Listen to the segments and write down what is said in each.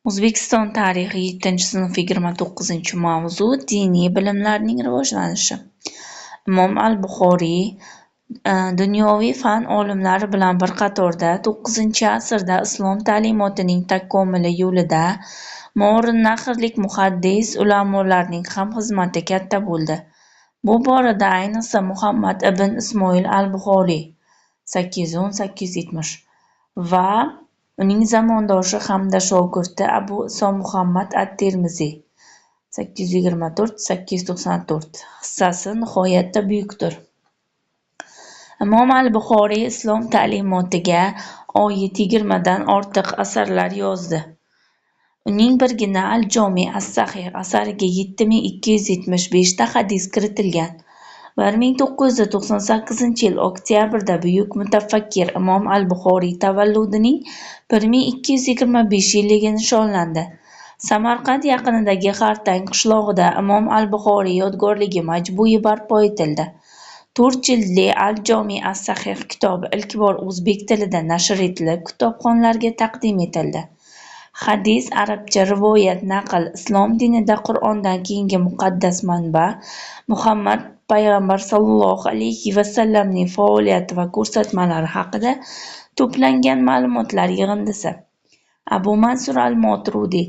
O'zbekiston tarixi 7-sinf 29-mavzu diniy bilimlarning rivojlanishi. Imom al-Buxoriy dunyoviy fan olimlari bilan bir qatorda 9-asrda islom ta'limotining takomili yo'lida mo'rin-nahrlik muhaddis ulamolarning ham xizmati katta bo'ldi. Bu borada ayniqsa Muhammad ibn Ismoil al-Buxoriy (810-870) va uning zamondoshi hamda shogirdi Abu Iso Muhammad at-Termiziy (824-894) hissasi nihoyatda buyukdir. Imom al-Buxoriy islom ta'limotiga oid 20 dan ortiq asarlar yozdi. Uning birgina Al-Jomi as-Sahih asariga 7275 ta hadis kiritilgan. 1998-yil oktyabrda buyuk mutafakkir Imom al-Buxoriy tavalludining 1225-yilligi nishonlandi. Samarqand yaqinidagi Xartang qishlog'ida Imom al-Buxoriy yodgorligi majmui barpo etildi. 4 jildli Al-Jomi as-Sahih kitobi ilk bor o'zbek tilida nashr etilib, kitobxonlarga taqdim etildi. Hadis, arabcha rivoyat, naql. Islom dinida Qur'ondan keyingi muqaddas manba Muhammad payg'ambar sollallohu alayhi vasallamning faoliyati va ko'rsatmalari haqida to'plangan ma'lumotlar yig'indisi. Abu Mansur al-Moturidiy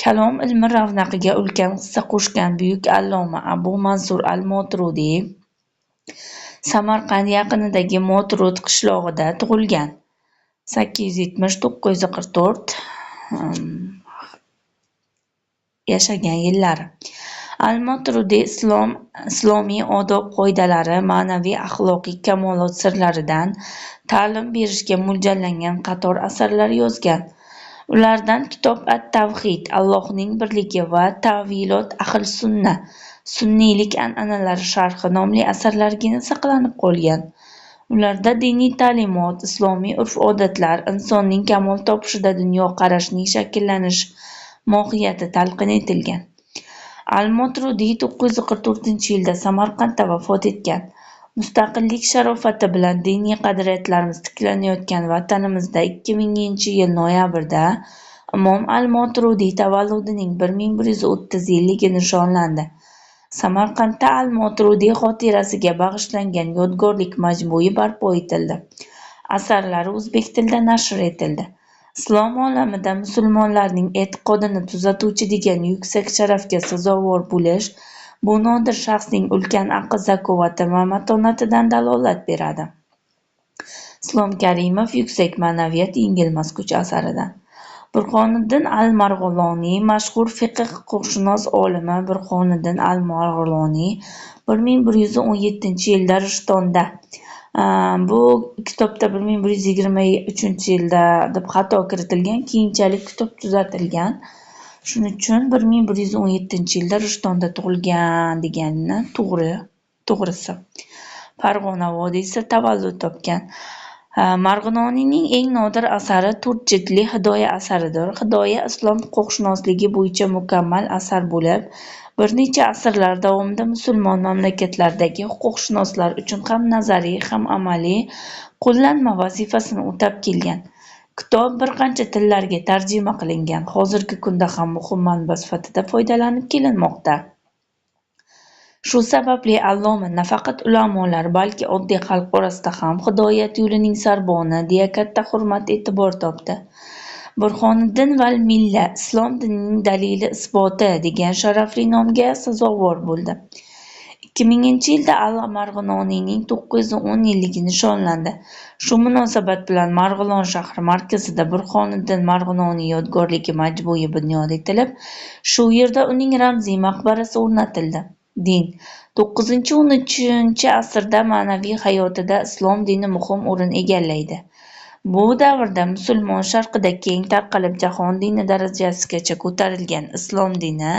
kalom ilmi ravnaqiga ulkan hissa qo'shgan buyuk alloma Abu Mansur al-Moturidiy Samarqand yaqinidagi Moturud qishlog'ida tug'ilgan. 870-944 yashagan yillari. Al-Moturidiy islomiy odob qoidalari, ma'naviy axloqiy kamolot sirlaridan ta'lim berishga mo'ljallangan qator asarlar yozgan. Ulardan kitob At-Tavhid, Allohning birligi va Ta'vilot Ahli sunna, sunniylik an'analari sharhi nomli asarlargina saqlanib qolgan. Ularda diniy ta'limot, islomiy urf-odatlar, insonning kamol topishida dunyoqarashning shakllanish mohiyati talqin etilgan. Al-Moturidiy 944-yilda Samarqandda vafot etgan. Mustaqillik sharofati bilan diniy qadriyatlarimiz tiklanayotgan vatanimizda 2000-yil noyabrda Imom al-Moturidiy tavalludining 1130-yilligi nishonlandi. Samarqandda al-Moturidiy xotirasiga bag'ishlangan yodgorlik majmui barpo etildi. Asarlari o'zbek tilida nashr etildi. Islom olamida musulmonlarning e'tiqodini tuzatuvchi degan yuksak sharafga sazovor bo'lish bu nodir shaxsning ulkan aql-zakovati va matonatidan dalolat beradi. Islom Karimov Yuksak ma'naviyat yengilmas kuch asaridan. Burxoniddin al-Marg'iloniy mashhur fiqh huquqshunos olimi Burxoniddin al-Marg'iloniy 1117-yilda Rishtonda, bu kitobda 1123-yilda deb xato kiritilgan, keyinchalik kitob tuzatilgan. Shuning uchun 1117-yilda Rishtonda tug'ilgan deganini to'g'risi. Farg'ona vodiysida tavallud topgan. Marg'iloniyning eng nodir asari 4 jildli Hidoya asaridir. Hidoya islom huquqshunosligi bo'yicha mukammal asar bo'lib, bir necha asrlar davomida musulmon mamlakatlardagi huquqshunoslar uchun ham nazariy, ham amaliy qo'llanma vazifasini o'tab kelgan. Kitob bir qancha tillarga tarjima qilingan. Hozirgi kunda ham muhim manba sifatida foydalanib kelinmoqda. Shu sababli alloma nafaqat ulamolar, balki oddiy xalq orasida ham hidoyat yo'lining sarboni deya katta hurmat-e'tibor topdi. Burxoniddin val milla, islom dinining dalili isboti degan sharafli nomga sazovor bo'ldi. 2000-yilda al-Marg'iloniyning 910 yilligi nishonlandi. Shu munosabat bilan Marg'ilon shahri markazida Burxoniddin Marg'iloniy yodgorligi majmui bunyod etilib, shu yerda uning ramziy maqbarasi o'rnatildi. Din 9-13 asrda ma'naviy hayotida islom dini muhim o'rin egallaydi. Bu davrda musulmon sharqida keng tarqalib jahon dini darajasigacha ko'tarilgan islom dini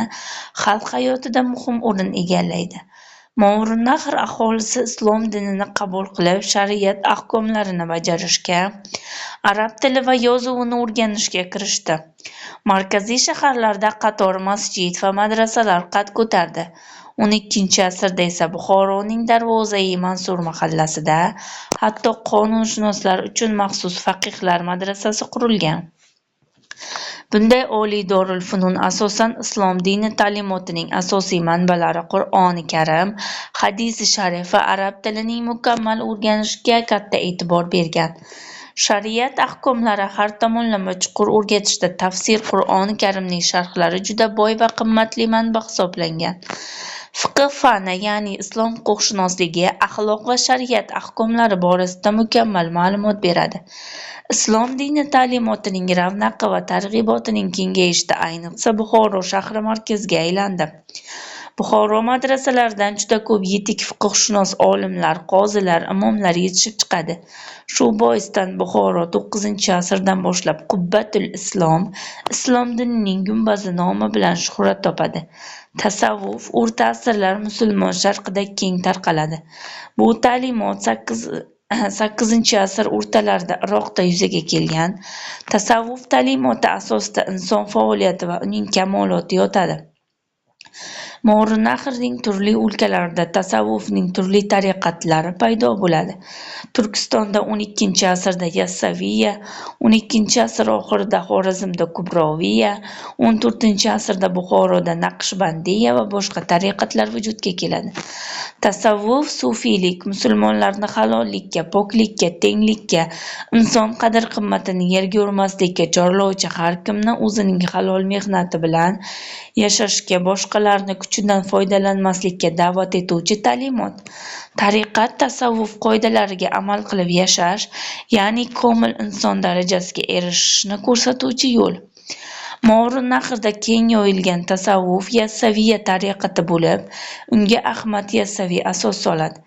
xalq hayotida muhim o'rin egallaydi. Mo'rin-nahr aholisi islom dinini qabul qilib, shariat ahkomlarini bajarishga, arab tili va yozuvini o'rganishga kirishdi. Markaziy shaharlarda qator masjid va madrasalar qad ko'tardi. 12-asrda esa Buxoroning Darvoza-i Mansur mahallasida hatto qonunshunoslar uchun maxsus faqihlar madrasasi qurilgan. Bunday oliy Dorul-Funun asosan islom dini ta'limotining asosiy manbalari Qur'oni Karim, hadisi sharif va arab tilining mukammal o'rganishiga katta e'tibor bergan. Shariat ahkomlari har tomonlama chuqur o'rgatishda tafsir Qur'oni Karimning sharhlari juda boy va qimmatli manba hisoblangan. Fiqh fani, ya'ni islom huquqshunosligi, axloq va shariat ahkomlari borasida mukammal ma'lumot beradi. Islom dini ta'limotining ravnaqi va targ'ibotining kengayishida ayniqsa Buxoro shahri markaziga aylandi. Buxoro madrasalaridan juda ko'p yetuk fiqhshunos olimlar, qozilar, imomlar yetishib chiqadi. Shu boisdan Buxoro 9-asrdan boshlab Qubbatul Islom, islom dinining gumbazi nomi bilan shuhrat topadi. Tasavvuf o'rta asrlar musulmon sharqida keng tarqaladi. Bu ta'limot 8-asr o'rtalarida Iroqda yuzaga kelgan. Tasavvuf ta'limoti asosida inson faoliyati va uning kamoloti yotadi. Mo'g'rinahrning turli o'lkalarida tasavvufning turli tariqatlari paydo bo'ladi. Turkistonda 12-asrda Yassaviya, 12-asr oxirida Xorazmda Kubroviya, 14-asrda Buxoroda Naqshbandiya va boshqa tariqatlar vujudga keladi. Tasavvuf, sufiylik musulmonlarni halollikka, poklikka, tenglikka, inson qadr-qimmatini yerga urmaslikka chorlovchi, har kimni o'zining halol mehnati bilan yashashga, boshqalarni kuchidan foydalanmaslikka da'vat etuvchi ta'limot. Tariqat tasavvuf qoidalariga amal qilib yashash, ya'ni komil inson darajasiga erishishni ko'rsatuvchi yo'l. Mo'g'rinahrda keng yoyilgan tasavvuf Yassaviya tariqati bo'lib, unga Ahmad Yassaviy asos soladi.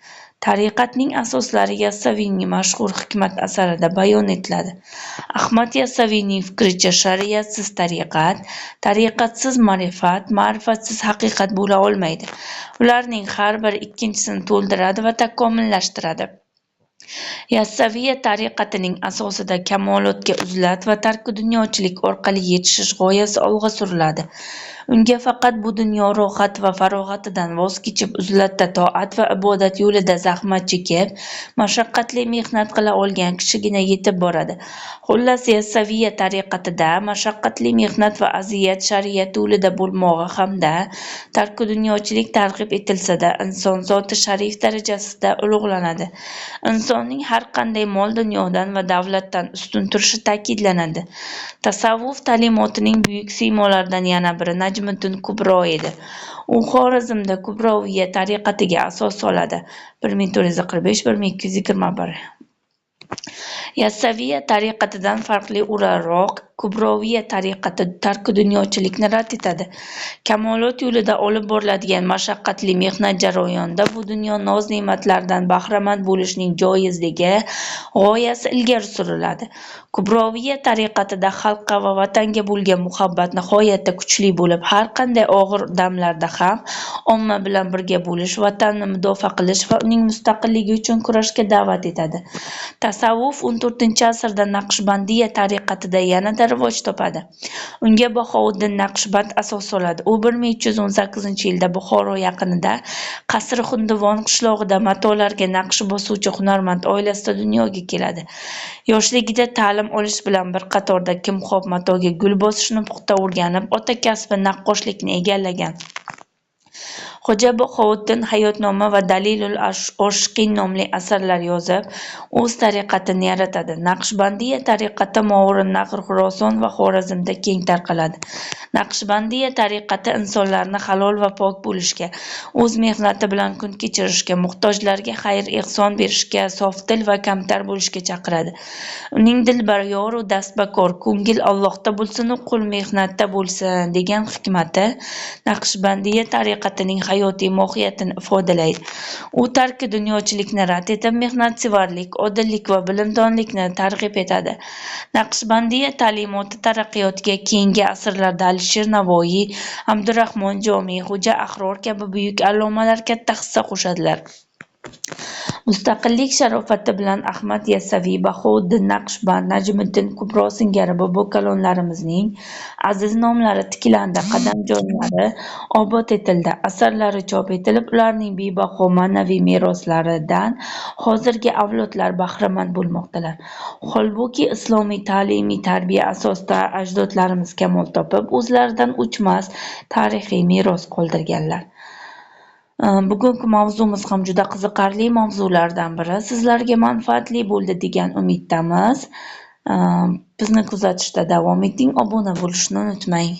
Tariqatning asoslari Yassaviyning mashhur hikmat asarida bayon etiladi. Ahmad Yassaviyning fikricha shariatsiz tariqat, tariqatsiz ma'rifat, ma'rifatsiz haqiqat bo'la olmaydi. Ularning har biri ikkinchisini to'ldiradi va takomillashtiradi. Yassaviya tariqatining asosida kamolotga uzlat va tarki dunyochilik orqali yetishish g'oyasi olg'a suriladi. Unga faqat bu dunyo rohat va farog'atidan voz kechib, uzlatda toat va ibodat yo'lida zahmat chekib, mashaqqatli mehnat qila olgan kishigina yetib boradi. Xullas, Yassaviya tariqatida mashaqqatli mehnat va aziyat shariat yo'lida bo'lmog'i hamda tarki dunyochilik targ'ib etilsa-da, inson zoti sharif darajasida ulug'lanadi. Insonning har qanday mol-dunyodan va davlatdan ustun turishi ta'kidlanadi. Tasavvuf ta'limotining buyuk siymolaridan yana biri Najmiddin Kubro edi. U Xorazmda Kubroviya tariqatiga asos soladi. 1445-1221. Yassaviya tariqatidan farqli o'laroq Kubroviya tariqati tarki dunyochilikni rad etadi. Kamolot yo'lida olib boriladigan mashaqqatli mehnat jarayonida bu dunyo noz-ne'matlaridan bahramand bo'lishning joizligi g'oyasi ilgari suriladi. Kubroviya tariqatida xalqqa va vatanga bo'lgan muhabbat nihoyatda kuchli bo'lib, har qanday og'ir damlarda ham omma bilan birga bo'lish, vatanni mudofaa qilish va uning mustaqilligi uchun kurashga da'vat etadi. Tasavvuf 14-asrda Naqshbandiya tariqatida yanada rivoj topadi. Unga Bahouddin Naqshband asos soladi. U 1318-yilda Buxoro yaqinida Qasri Xunduvon qishlog'ida matolarga naqsh bosuvchi hunarmand oilasida dunyoga keladi. Yoshligida ta'lim olish bilan bir qatorda kimxob matoga gul bosishni puxta o'rganib, ota kasbi naqqoshlikni egallagan. Xo'ja Bahouddin hayotnoma va Dalilul Oshiqin nomli asarlar yozib, o'z tariqatini yaratadi. Naqshbandiya tariqati Mo'g'rinahr, Xuroson va Xorazmda keng tarqaladi. Naqshbandiya tariqati insonlarni halol va pok bo'lishga, o'z mehnati bilan kun kechirishga, muhtojlarga xayr-ehson berishga, sofdil va kamtar bo'lishga chaqiradi. Uning dilbar u dastbakor, ko'ngil Allohda bo'lsin, qo'l mehnatda bo'lsin degan hikmati Naqshbandiya tariqatining hayotiy mohiyatini ifodalaydi. U tarki dunyochilikni rad etib, mehnatsevarlik, odillik va bilimdonlikni targ'ib etadi. Naqshbandiya ta'limoti taraqqiyotiga keyingi asrlarda Alisher Navoiy, Abdurahmon Jomiy, Xo'ja Ahror kabi buyuk allomalar katta hissa qo'shadilar. Mustaqillik sharofati bilan Ahmad Yassaviy, Bahouddin Naqshband, Najmiddin Kubro singari bobo kalonlarimizning aziz nomlari tiklandi, qadamjonlari obod etildi, asarlari chop etilib, ularning bebaho ma'naviy meroslaridan hozirgi avlodlar bahramand bo'lmoqdalar. Holbuki islomiy ta'limiy tarbiya asosida ajdodlarimiz kamol topib, o'zlaridan o'chmas tarixiy meros qoldirganlar. Bugungi mavzumiz ham juda qiziqarli mavzulardan biri. Sizlarga manfaatli bo'ldi degan umiddamiz. Bizni kuzatishda davom eting, obuna bo'lishni unutmang.